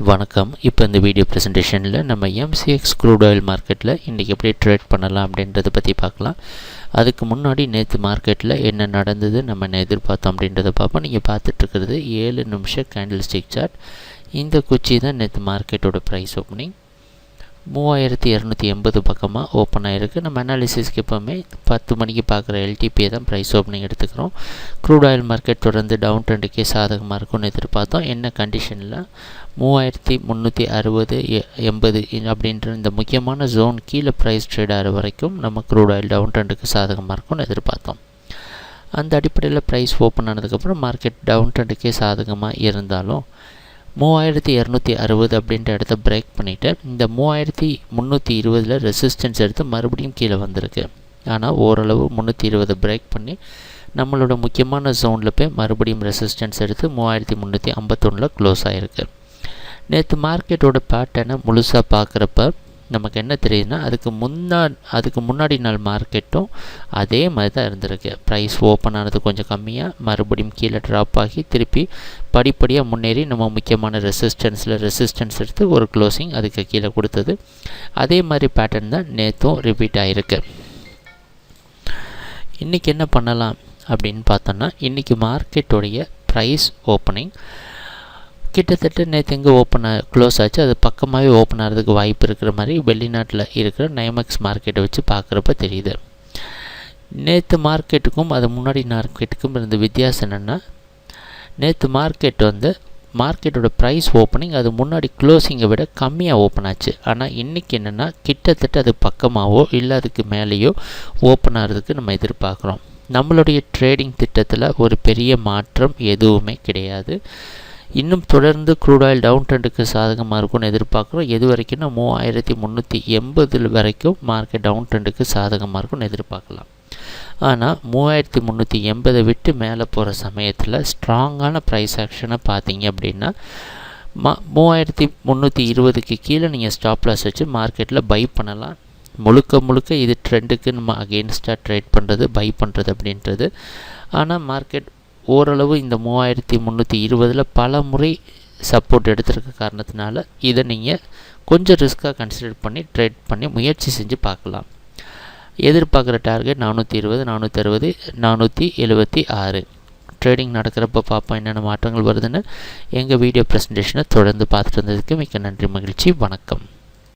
வணக்கம். இப்போ இந்த வீடியோ ப்ரெசன்டேஷனில் நம்ம MCX க்ரூட் ஆயில் மார்க்கெட்டில் இன்றைக்கி எப்படி ட்ரேட் பண்ணலாம் அப்படின்றத பற்றி பார்க்கலாம். அதுக்கு முன்னாடி நேற்று மார்க்கெட்டில் என்ன நடந்தது, நம்ம என்ன எதிர்பார்த்தோம் அப்படின்றத பார்ப்போம். நீங்கள் பார்த்துட்ருக்கிறது 7 நிமிஷம் கேண்டில் ஸ்டிக் சார்ட். இந்த குச்சி தான் நேற்று மார்க்கெட்டோட ப்ரைஸ் ஓப்பனிங் 3280 பக்கமாக ஓப்பன் ஆகிருக்கு. நம்ம அனாலிசிஸ்க்கு எப்போவுமே 10 மணிக்கு பார்க்குற எல்டிபியை தான் ப்ரைஸ் ஓப்பனிங் எடுத்துக்கிறோம். க்ரூட் ஆயில் மார்க்கெட் தொடர்ந்து டவுன் ட்ரெண்டுக்கே சாதகமாக இருக்கும்னு எதிர்பார்த்தோம். என்ன கண்டிஷனில் 3360 80 அப்படின்ற இந்த முக்கியமான ஜோன் கீழே ப்ரைஸ் ட்ரேட் ஆகிற வரைக்கும் நம்ம க்ரூட் ஆயில் டவுன் ட்ரெண்டுக்கு சாதகமாக இருக்கும்னு எதிர்பார்த்தோம். அந்த அடிப்படையில் ப்ரைஸ் ஓப்பன் ஆனதுக்கப்புறம் மார்க்கெட் டவுன் ட்ரெண்டுக்கே சாதகமாக இருந்தாலும் 3260 அப்படின்ற இடத்த பிரேக் பண்ணிவிட்டு இந்த 3320 ரெசிஸ்டன்ஸ் எடுத்து மறுபடியும் கீழே வந்திருக்கு. ஆனால் ஓரளவு 320 பிரேக் பண்ணி நம்மளோட முக்கியமான ஜோனில் போய் மறுபடியும் ரெசிஸ்டன்ஸ் எடுத்து 3351 க்ளோஸ் ஆகிருக்கு. நேற்று மார்க்கெட்டோட பேட்டர்னை முழுசாக பார்க்குறப்ப நமக்கு என்ன தெரியுதுன்னா, அதுக்கு முன்னாடி நாள் மார்க்கெட்டும் அதே மாதிரி தான் இருந்திருக்கு. ப்ரைஸ் ஓப்பன் ஆனது கொஞ்சம் கம்மியாக மறுபடியும் கீழே ட்ராப் ஆகி திருப்பி படிப்படியாக முன்னேறி நம்ம முக்கியமான ரெசிஸ்டன்ஸ் எடுத்து ஒரு க்ளோசிங் அதுக்கு கீழே கொடுத்தது. அதே மாதிரி பேட்டர்ன் தான் நேற்றும் ரிப்பீட் ஆகிருக்கு. இன்றைக்கி என்ன பண்ணலாம் அப்படின்னு பார்த்தோன்னா, இன்றைக்கி மார்க்கெட்டோடைய ப்ரைஸ் ஓப்பனிங் கிட்டத்தட்ட நேற்று எங்கே க்ளோஸ் ஆச்சு அது பக்கமாகவே ஓப்பன் ஆகிறதுக்கு வாய்ப்பு இருக்கிற மாதிரி வெளிநாட்டில் இருக்கிற நைமெக்ஸ் மார்க்கெட்டை வச்சு பார்க்குறப்ப தெரியுது. நேற்று மார்க்கெட்டுக்கும் அது முன்னாடி மார்க்கெட்டுக்கும் இருந்த வித்தியாசம் என்னென்னா, நேற்று மார்க்கெட்டோட ப்ரைஸ் ஓப்பனிங் அது முன்னாடி க்ளோசிங்கை விட கம்மியாக ஓப்பன் ஆச்சு. ஆனால் இன்றைக்கி என்னென்னா, கிட்டத்தட்ட அது பக்கமாகவோ இல்லை அதுக்கு மேலேயோ ஓப்பன் ஆகிறதுக்கு நம்ம எதிர்பார்க்குறோம். நம்மளுடைய ட்ரேடிங் திட்டத்தில் ஒரு பெரிய மாற்றம் எதுவுமே கிடையாது. இன்னும் தொடர்ந்து க்ரூட் ஆயில் டவுன் ட்ரெண்டுக்கு சாதகமாக இருக்கும்னு எதிர்பார்க்குறோம். எது வரைக்கும்னா 3380 வரைக்கும் மார்க்கெட் டவுன் ட்ரெண்டுக்கு சாதகமாக இருக்கும்னு எதிர்பார்க்கலாம். ஆனால் 3380 விட்டு மேலே போகிற சமயத்தில் ஸ்ட்ராங்கான ப்ரைஸ் ஆக்ஷனை பார்த்தீங்க அப்படின்னா 3320க்கு கீழே நீங்கள் ஸ்டாப் லாஸ் வச்சு மார்க்கெட்டில் பை பண்ணலாம். முழுக்க இது ட்ரெண்டுக்கு நம்ம அகெயின்ஸ்டாக ட்ரேட் பண்ணுறது, பை பண்ணுறது அப்படின்றது. ஆனால் மார்க்கெட் ஓரளவு இந்த 3320 பல முறை சப்போர்ட் எடுத்துருக்க காரணத்தினால இதை நீங்கள் கொஞ்சம் ரிஸ்க்காக கன்சிடர் பண்ணி ட்ரேட் பண்ணி முயற்சி செஞ்சு பார்க்கலாம். எதிர்பார்க்குற டார்கெட் 420 460 476. ட்ரேடிங் நடக்கிறப்ப பார்ப்போம் என்னென்ன மாற்றங்கள் வருதுன்னு. எங்கள் வீடியோ ப்ரெசன்டேஷனை தொடர்ந்து பார்த்துட்டு வந்ததுக்கு மிக்க நன்றி, மகிழ்ச்சி, வணக்கம்.